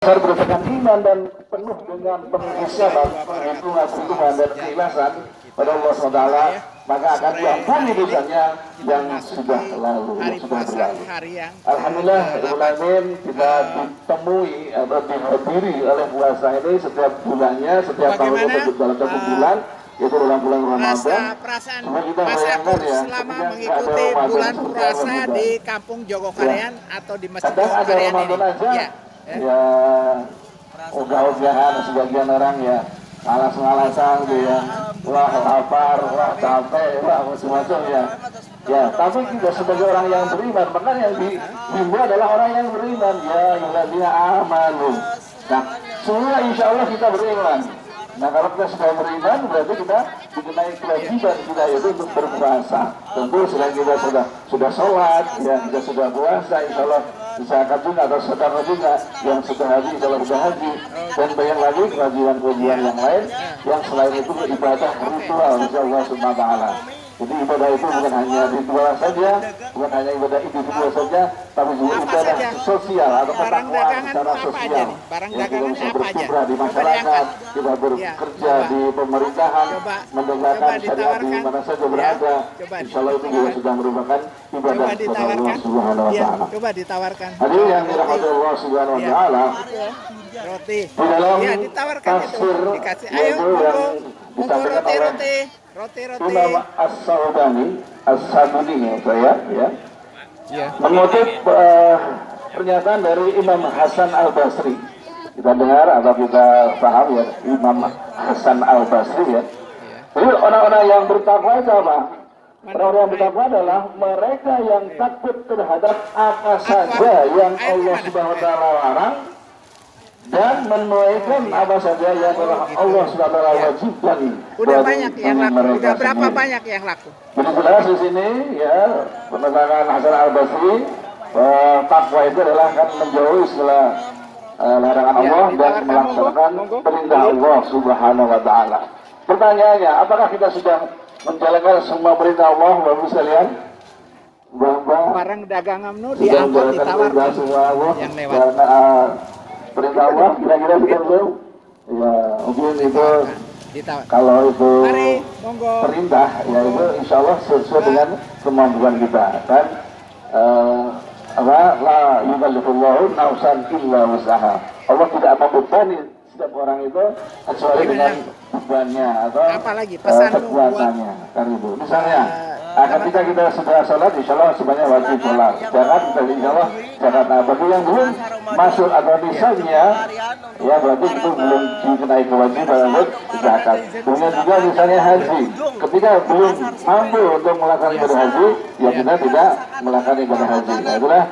Dasar berdasarkan iman dan penuh dengan pengikhlasan, perhitungan dan keikhlasan pada Allah SWT, maka akan diampuni dosanya yang sudah lalu, yang sudah berlalu. Alhamdulillah, Alamin, kita ditemui atau dihadiri oleh puasa ini setiap bulannya, setiap tahunnya dalam satu bulan, yaitu dalam bulan Ramadan. Perasaan Mas Agus selama mengikuti bulan puasa di Kampung Jogokaryan atau di Masjid Jogokaryan ini. Ya, ogah-ogahan sebagian orang ya ngalas-ngalasan gitu ya, wah lapar, wah capek, wah macam-macam ya. Ya, tapi kita sebagai orang yang beriman, benar yang dihimbau adalah orang yang beriman. Ya, alladzina amanu. Nah, semua insya Allah kita beriman. Nah, kalau kita sudah beriman, berarti kita dikenai kewajiban kita yaitu untuk berpuasa. Tentu selain kita sudah sholat, ya kita sudah puasa, insya Allah zakat juga atau sedekah juga, yang sudah haji insya Allah sudah haji, dan banyak lagi kewajiban-kewajiban yang lain yang selain itu ibadah ritual insya Allah Subhanahu wa Ta'ala. Jadi ibadah itu bukan hanya ritual saja, bukan hanya ibadah individual saja, tapi juga ibadah sosial atau ketakwaan secara sosial. Yang kita bisa berkiprah di masyarakat, kita bekerja di pemerintahan, mendengarkan syariat di mana saja berada. Insya Allah itu juga sudah merupakan ibadah kepada Allah Subhanahu wa Ta'ala. Coba ditawarkan. Hadirin yang dirahmati Allah Subhanahu wa Ta'ala, roti. di dalam Ya, ditawarkan itu. Dikasih. Ayo, roti. Imam As-Sabuni ya, mengutip pernyataan dari Imam Hasan Al-Basri. Kita dengar atau kita paham ya, Imam Hasan Al-Basri ya. Jadi orang-orang yang bertakwa itu apa? Orang-orang yang bertakwa adalah mereka yang takut terhadap apa saja yang Allah Subhanahu wa Ta'ala larang dan menunaikan apa saja yang Allah Subhanahu wa Ta'ala wajibkan. Udah banyak yang laku. Udah berapa banyak yang laku? Jadi jelas di sini ya, penegakan Hasan Al-Basri, takwa itu adalah kan menjauhi segala larangan Allah dan melaksanakan perintah Allah Subhanahu wa Ta'ala. Pertanyaannya, apakah kita sudah menjalankan semua perintah Allah, Bapak sekalian? Barang dagangan nu diangkut ditawarkan yang lewat. Perintah Allah kira-kira kita belum? Ya, mungkin itu kalau itu perintah, ya itu insya Allah sesuai dengan kemampuan kita. Dan la yukallifullahu nafsan illa wus'aha. Allah tidak membebani setiap orang itu kecuali dengan bebannya atau kekuatannya. Kan itu. Misalnya, ketika kita sudah sholat, insya Allah sebanyak wajib sholat. Jangan kita insya Allah jangan. Nah, bagi yang belum masuk atau misalnya, ya berarti itu belum dikenai kewajiban untuk zakat. Kemudian juga misalnya haji. Ketika belum mampu untuk melakukan ibadah haji, ya kita tidak melakukan ibadah haji. Nah, itulah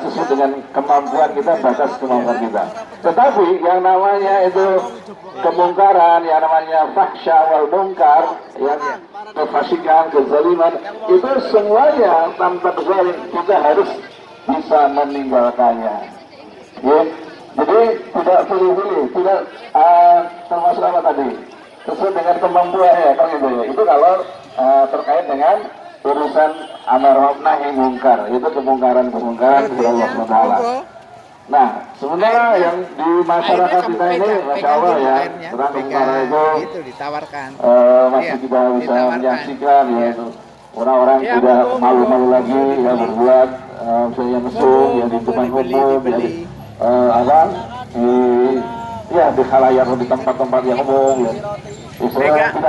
sesuai dengan kemampuan kita, batas kemampuan kita. Tetapi yang namanya itu kemungkaran, yang namanya fahsya wal mungkar, yang kefasikan, kezaliman, itu semuanya tanpa kecuali kita harus bisa meninggalkannya. Ya. Jadi tidak pilih-pilih, tidak termasuk apa tadi, sesuai dengan kemampuannya, kan gitu ya. Itu kalau terkait dengan urusan amar ma'ruf nahi mungkar, itu kemungkaran di Allah SWT. Nah, sementara yang di masyarakat kita ini, masya Allah ya, terang kemungkaran itu ditawarkan. masih kita bisa menyaksikan ya itu. Orang-orang tidak malu-malu lagi ya berbuat misalnya mesum ya di depan umum ya di khalayak di tempat-tempat yang umum ya.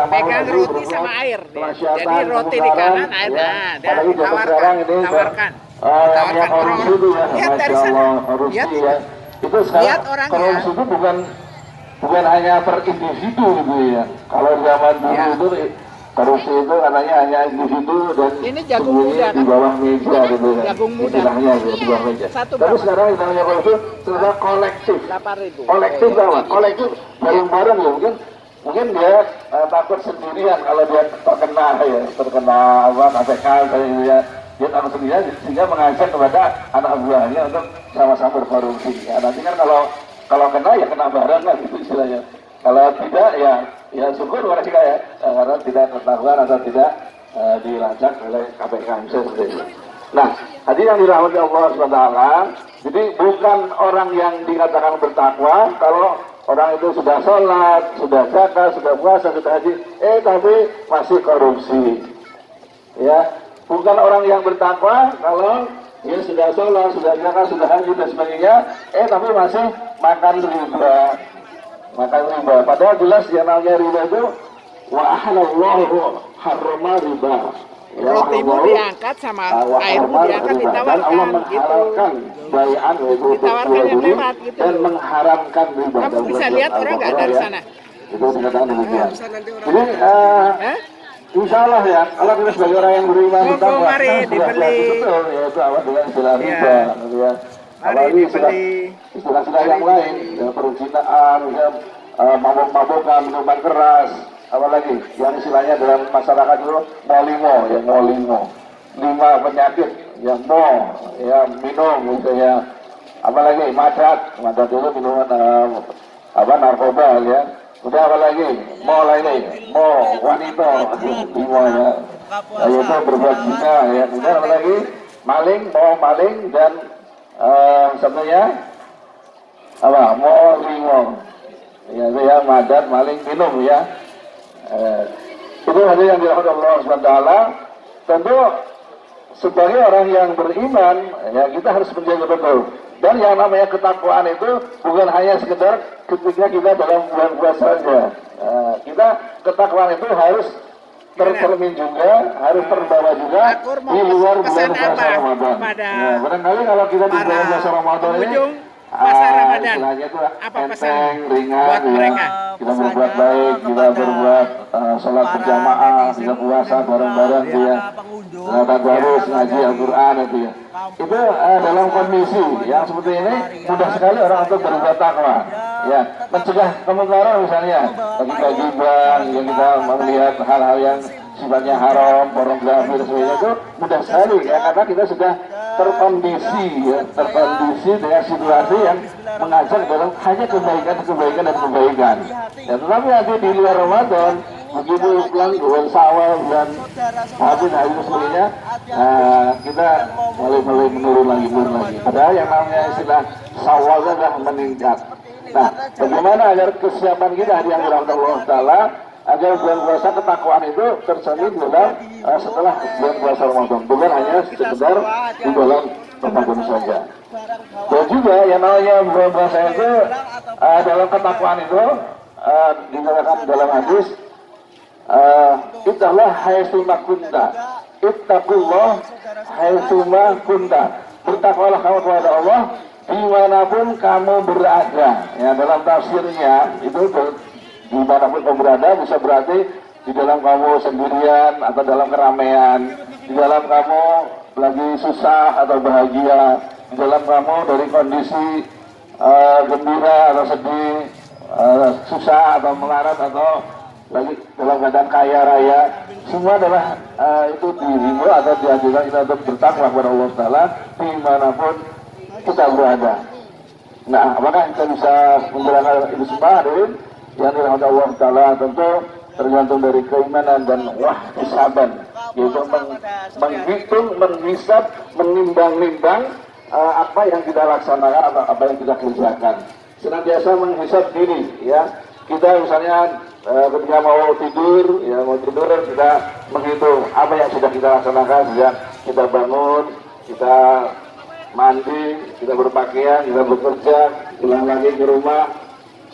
Pegang roti sama air. Jadi roti di kanan ada, dan tawarkan. Yang korupsi itu ya, masya Allah, korupsi ya. Itu sekarang korupsi itu bukan hanya per individu gitu ya. Kalau zaman dulu itu korupsi itu katanya hanya individu dan di bawah meja gitu ya. Istilahnya ya, di bawah meja. Tapi sekarang yang namanya korupsi secara kolektif. Kolektif apa? Kolektif bareng-bareng ya mungkin dia takut sendirian kalau dia terkena KPK ya. Dia takut sendirian sehingga mengajak kepada anak buahnya untuk sama-sama berkorupsi. Ya, nanti kan kalau kena ya kena bareng lah gitu istilahnya. Kalau tidak ya syukur mereka ya karena tidak ketahuan atau tidak dilacak oleh KPK misalnya seperti itu. Nah, tadi yang dirahmati Allah SWT, jadi bukan orang yang dikatakan bertakwa kalau orang itu sudah sholat, sudah zakat, sudah puasa, sudah haji, tapi masih korupsi. Ya, bukan orang yang bertakwa kalau dia sudah sholat, sudah zakat, sudah haji dan sebagainya, tapi masih makan riba. Makan riba. Padahal jelas yang namanya riba itu wa ahalallahu harrama riba. Ya, rotimu diangkat sama airmu diangkat ditawarkan Allah gitu. Bayan, Ditawarkan yang lewat gitu. Dan mengharamkan riba. Kamu bisa lihat orang nggak dari sana? Itu dikatakan demikian. Jadi insya Allah ya, kalau kita sebagai orang yang beriman bertakwa, mari dibeli. Betul, yaitu awal dengan istilah riba, ya. Mari dibeli. Istilah-istilah yang lain, ya, perzinaan, ya, mabuk-mabukan, minuman keras, apalagi yang istilahnya dalam masyarakat itu molimo, 5 penyakit, yang ya minum, gitu ya, apalagi madat itu minuman narkoba, ya. Udah apa lagi? Wanita, 5 ya. Yaitu berbuat zina, ya. Kemudian apa lagi? Maling dan sebenarnya limo. Ya, itu ya, madat, maling, minum ya. Itu hanya yang dirahmati Allah SWT. Tentu sebagai orang yang beriman, ya kita harus menjaga betul. Dan yang namanya ketakwaan itu bukan hanya sekedar ketika kita dalam bulan puasa saja. Kita ketakwaan itu harus tercermin juga, harus terbawa juga di luar bulan puasa Ramadan. Barangkali kalau kita di bulan puasa Ramadan ini puasa Ramadan, apa pesan ringan buat mereka? Kita berbuat baik, kita berbuat sholat berjamaah, kita puasa bareng-bareng, ya. Tadarus, ngaji Al-Quran itu ya. Itu dalam kondisi yang seperti ini mudah sekali orang untuk berbuat takwa. Ya, mencegah kemungkaran misalnya bagi bank yang kita melihat hal-hal yang sifatnya haram, pornografi dan sebagainya itu mudah sekali ya, karena kita sudah terkondisi dengan situasi yang mengajak dalam hanya kebaikan dan kebaikan. Ya, tetapi nanti di luar Ramadan begitu pulang bulan Syawal dan habis sebagainya, kita mulai menurun lagi. Padahal yang namanya istilah Syawal adalah meningkat. Nah, bagaimana agar kesiapan kita di dirahmati Allah Taala agar bulan puasa ketakwaan itu tercermin dalam setelah bulan puasa Ramadan, bukan hanya sekedar di dalam Ramadan saja. Dan juga yang namanya bulan puasa itu dalam ketakwaan itu dikatakan dalam hadis, ittaqullah haitsuma kunta, ittaqullah haitsuma kunta, bertakwalah kamu kepada Allah dimanapun kamu berada. Ya, dalam tafsirnya itu dimanapun kamu berada bisa berarti di dalam kamu sendirian atau dalam keramaian, di dalam kamu lagi susah atau bahagia, di dalam kamu dari kondisi gembira atau sedih, susah atau melarat atau lagi dalam keadaan kaya raya, semua adalah itu dihimbau atau dianjurkan kita untuk bertakwa kepada Allah Taala dimanapun kita berada. Nah, apakah kita bisa menjalankan itu semua, hadirin yang dirahmati Allah Taala? Tentu tergantung dari keimanan dan wahtisaban, yaitu menghitung, menghisab, menimbang-nimbang apa yang kita laksanakan atau apa yang kita kerjakan. Senantiasa menghisab diri, ya. Kita misalnya ketika mau tidur kita menghitung apa yang sudah kita laksanakan sejak kita bangun, kita mandi, kita berpakaian, kita bekerja, pulang lagi ke rumah,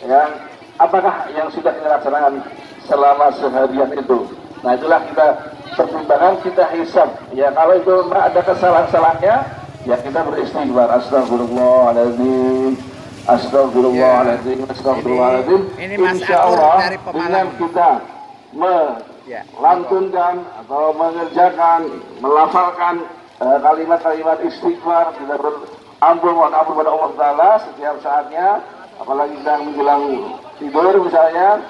ya. Apakah yang sudah kita laksanakan selama seharian itu? Nah, itulah kita pertimbangkan, kita hisab. Ya, kalau itu ada kesalahan-kesalahannya, ya kita beristighfar, astagfirullahaladzim, astagfirullahaladzim. Insya Allah dengan kita melantunkan atau mengerjakan, melafalkan kalimat-kalimat istighfar, kita berampun pada Allah Taala setiap saatnya, apalagi kita menjelang tidur misalnya,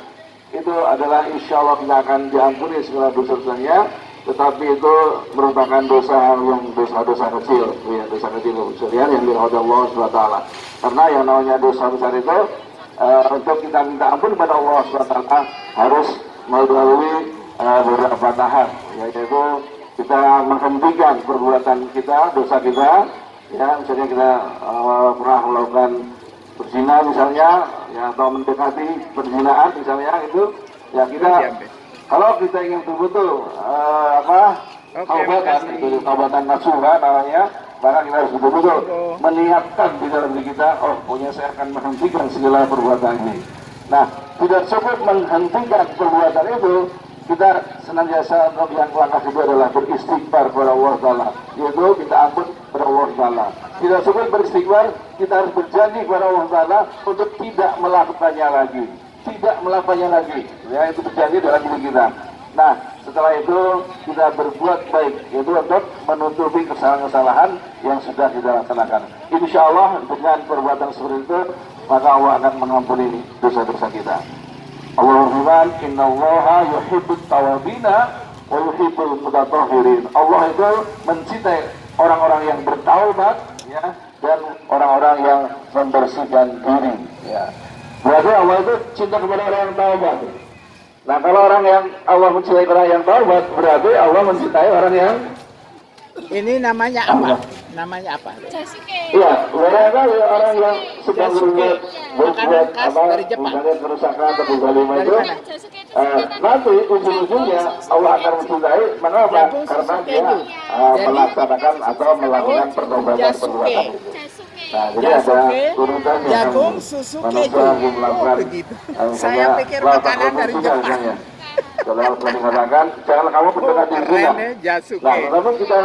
itu adalah insya Allah kita akan diampuni segala dosa-dosanya. Tetapi itu merupakan dosa kecil, ya, dosa kecil yang dirahmati Allah SWT. Karena yang namanya dosa besar itu untuk kita minta ampun kepada Allah SWT harus melalui beberapa tahap, yaitu kita menghentikan perbuatan kita, dosa kita, ya misalnya kita pernah melakukan berzina misalnya, ya atau mendekati perzinaan misalnya itu, ya kita kalau kita ingin betul-betul taubatan, itu taubatan nasuha namanya, maka kita harus betul-betul meniatkan di dalam diri kita, oh pokoknya saya akan menghentikan segala perbuatan ini. Nah, tidak cukup menghentikan perbuatan itu, kita senantiasa yang langkah kedua adalah beristighfar kepada Allah Ta'ala, yaitu kita ampun kepada Allah Ta'ala. Tidak cukup beristighfar, kita harus berjanji kepada Allah Ta'ala untuk tidak melakukannya lagi, ya itu berjanji dalam diri kita. Nah, setelah itu kita berbuat baik, yaitu untuk menutupi kesalahan-kesalahan yang sudah kita laksanakan. Insya Allah dengan perbuatan seperti itu, maka Allah akan mengampuni dosa-dosa kita. Allah berfirman, innallaha yuhibbut tawabina wa yuhibbul mutatahhirin. Allah itu mencintai orang-orang yang bertaubat, ya, dan orang-orang yang membersihkan diri, ya. Berarti Allah itu cinta kepada orang yang taubat. Nah, kalau orang yang Allah mencintai orang yang taubat, berarti Allah mencintai orang yang ini namanya apa? Namanya apa? Iya, mereka orang yang sedang berbuat misalnya kerusakan atau kezaliman itu, nanti ujung-ujungnya Allah akan mencintai. Mengapa? Karena dia melaksanakan atau melakukan pertobatan. Nah, jadi ada urutannya. Jagung, susu, keju. Begitu. Saya pikir makanan dari Jepang. Kalau dikatakan, jangan kamu berdekat di dunia. Nah, tetapi kita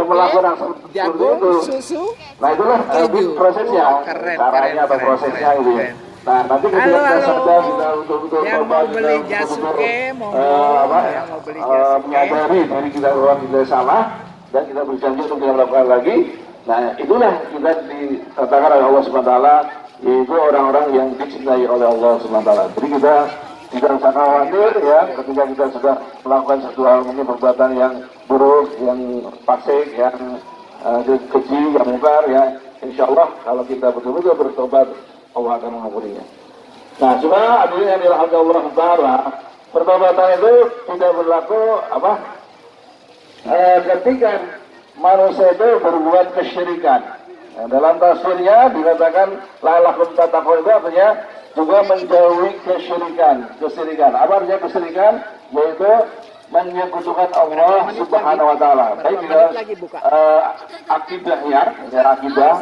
melakukan jagung, susu, nah itulah prosesnya, caranya atau prosesnya itu ya. Nah, nanti ketika kita sadar, kita untuk yang mau beli jasuke, menyadari diri kita bahwa kita salah dan kita berjanji untuk tidak melakukan lagi. Nah, itulah kita dikatakan oleh Allah Subhanahu wa taala, yaitu orang-orang yang dicintai oleh Allah Subhanahu wa taala. Jadi kita tidak usah khawatir ya, ketika kita sudah melakukan satu hal, mungkin perbuatan yang buruk, yang fasik, yang keji, yang mungkar ya, insya Allah kalau kita betul-betul bertobat, Allah akan mengampuninya. Nah, cuma hadirin yang dirahmati Allah Ta'ala, pertobatan itu tidak berlaku ketika manusia itu berbuat kesyirikan. Nah, dalam tafsirnya dikatakan la lakum tattaqun, itu artinya juga menjauhi kesyirikan. Apa artinya kesyirikan? Yaitu menyekutukan Allah Subhanahu wa taala. Baik di dalam akidahnya, akidah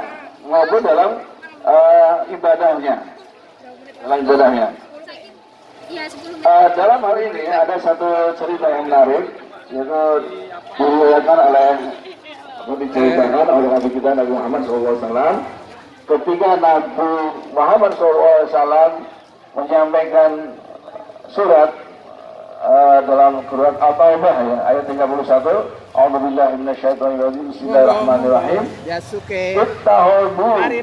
maupun dalam ibadahnya. Dalam hal ini ada satu cerita yang menarik, yaitu diriwayatkan diceritakan oleh Nabi kita Nabi Muhammad SAW. Ketika Nabi Muhammad SAW menyampaikan surat dalam surat At-Taubah ya, ayat 31, A'udzubillahi minasyaitonirrajim, Bismillahirrahmanirrahim. Jasuke.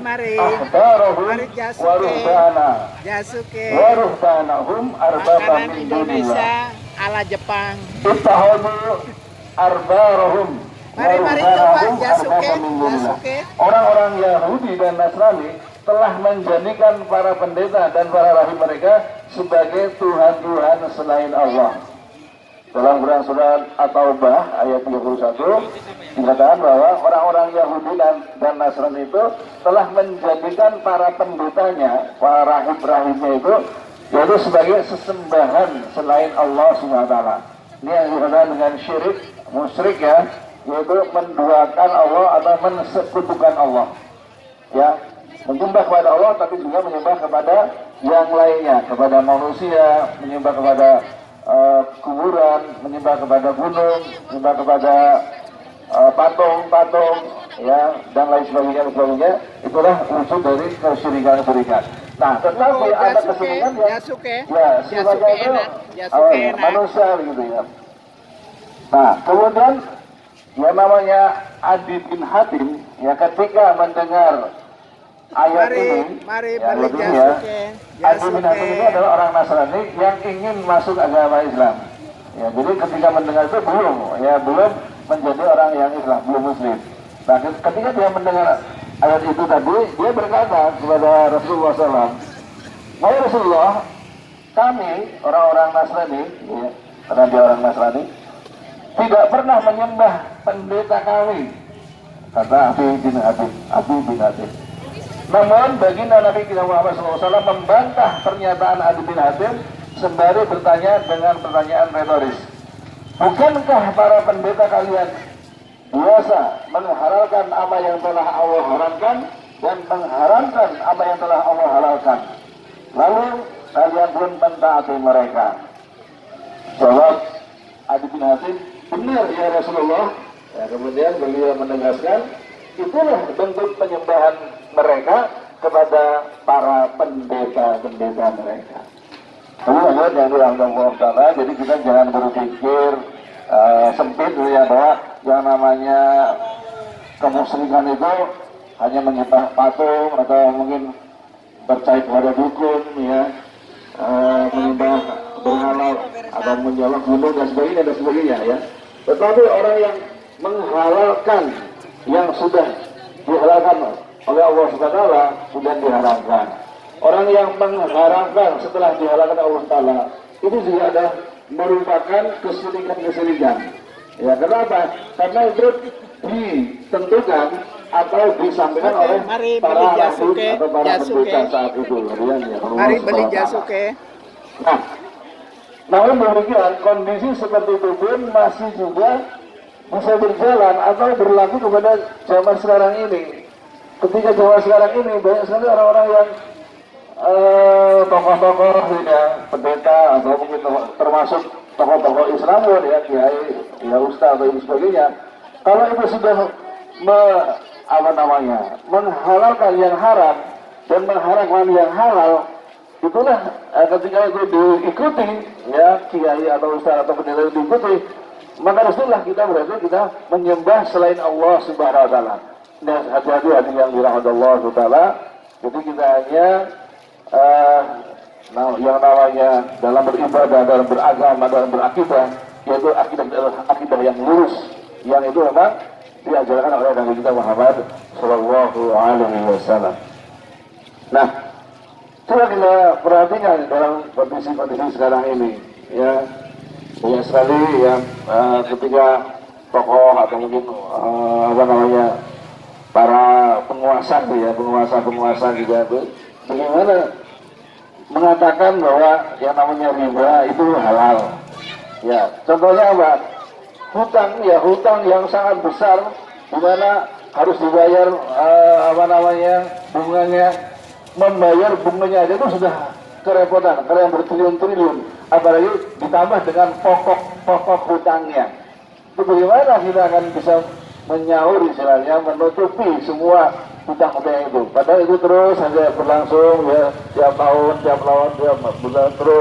Mari. Ahbarahum wa ruhbana. Jasuke. Wa ruhbanahum arbabam min Indonesia ala Jepang. Ittakhadhu arbarahum. Mari coba Jasuke. Orang-orang Yahudi dan Nasrani telah menjadikan para pendeta dan para rahib mereka sebagai Tuhan-Tuhan selain Allah. Dalam Quran surat At-Taubah ayat 31 dikatakan bahwa orang-orang Yahudi dan Nasrani itu telah menjadikan para pendetanya, para rahib-rahibnya itu, yaitu sebagai sesembahan selain Allah SWT. Ini yang dikatakan dengan syirik, musyrik ya, yaitu menduakan Allah atau mensekutukan Allah. Ya, menyembah kepada Allah tapi juga menyembah kepada yang lainnya, kepada manusia, menyembah kepada kuburan, menyembah kepada gunung, menyembah kepada patung-patung, ya, dan lain sebagainya. Itulah wujud dari kesyirikan. Nah, tetapi ada kesenian ya sifatnya itu manusia gitu ya. Nah, kemudian yang namanya Adi bin Hatim ya, ketika mendengar ayat ini, Adi bin Hatim ini adalah orang Nasrani yang ingin masuk agama Islam. Ya, jadi ketika mendengar itu belum menjadi orang yang Islam, belum Muslim. Nah, ketika dia mendengar ayat itu tadi, dia berkata kepada Rasulullah SAW, "Wahai Rasulullah, kami orang-orang Nasrani, ya, karena dia orang Nasrani, tidak pernah menyembah pendeta kami, kata Abi bin Hatim. Namun baginda Nabi kita Muhammad SAW membantah pernyataan Adi bin Hatim sembari bertanya dengan pertanyaan retoris. Bukankah para pendeta kalian biasa menghalalkan apa yang telah Allah haramkan dan mengharamkan apa yang telah Allah halalkan, lalu kalian pun mentaati mereka? Jawab Adi bin Hatim, benar ya Rasulullah. Ya, kemudian beliau menegaskan, itulah bentuk penyembahan mereka kepada para pendeta-pendeta mereka. Jadi kita jangan berpikir sempit ya, bahwa yang namanya kemusyrikan itu hanya menyembah patung atau mungkin percaya kepada dukun ya, menyembah berhala atau menjolok gunung dan sebagainya ya. Tetapi orang yang menghalalkan yang sudah dihalalkan oleh Allah SWT sudah diharamkan. Orang yang mengharamkan setelah dihalalkan Allah Taala itu juga ada merupakan kesyirikan. Ya, kenapa? Karena itu ditentukan atau disampaikan oleh para rasul atau para pendeta saat itu. Mari beli jasuke. Nah, namun demikian kondisi seperti itu pun masih juga bisa berjalan atau berlaku kepada zaman sekarang ini. Ketika zaman sekarang ini banyak sekali orang-orang yang tokoh-tokoh ya, pendeta atau mungkin termasuk tokoh-tokoh Islam ya, kiai, ya ustaz dan sebagainya. Kalau itu sudah menghalalkan yang haram dan mengharamkan yang halal, itulah ketika itu diikuti ya, kiai atau ustaz atau pendeta diikuti, maka itulah kita berarti kita menyembah selain Allah Subhanahu wa taala. Nah, hati-hati hati yang dirahmati Allah Subhanahu wa taala. Jadi kita hanya yang namanya dalam beribadah, dalam beragama, dalam berakidah, yaitu akidah yang lurus, yang itu memang diajarkan oleh Nabi kita Muhammad Sallallahu Alaihi Wasallam. Nah, coba kita perhatikan dalam kondisi sekarang ini, ya banyak sekali yang ketika tokoh atau mungkin para penguasa juga itu bagaimana mengatakan bahwa yang namanya riba itu halal. Ya, contohnya apa? Hutang yang sangat besar, di mana harus dibayar bunganya, membayar bunganya aja itu sudah kerepotan, karena yang bertriliun-triliun, apalagi ditambah dengan pokok hutangnya. Itu bagaimana kita akan bisa menyaur istilahnya, menutupi semua hutang-hutang itu? Padahal itu terus saja berlangsung ya, tiap tahun, tiap bulan terus